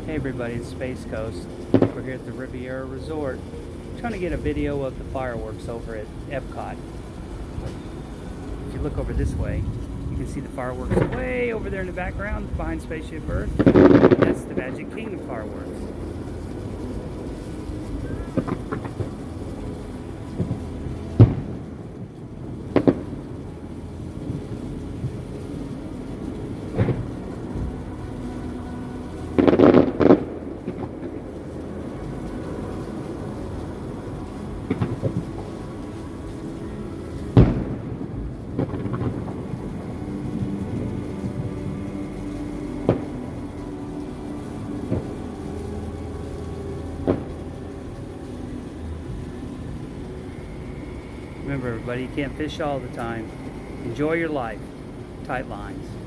Hey everybody, it's Space Coast. We're here at the Riviera Resort trying to get a video of the fireworks over at EPCOT. If you look over this way, you can see the fireworks way over there in the background behind Spaceship Earth. That's the Magic Kingdom fireworks. Remember everybody, you can't fish all the time. Enjoy your life. Tight lines.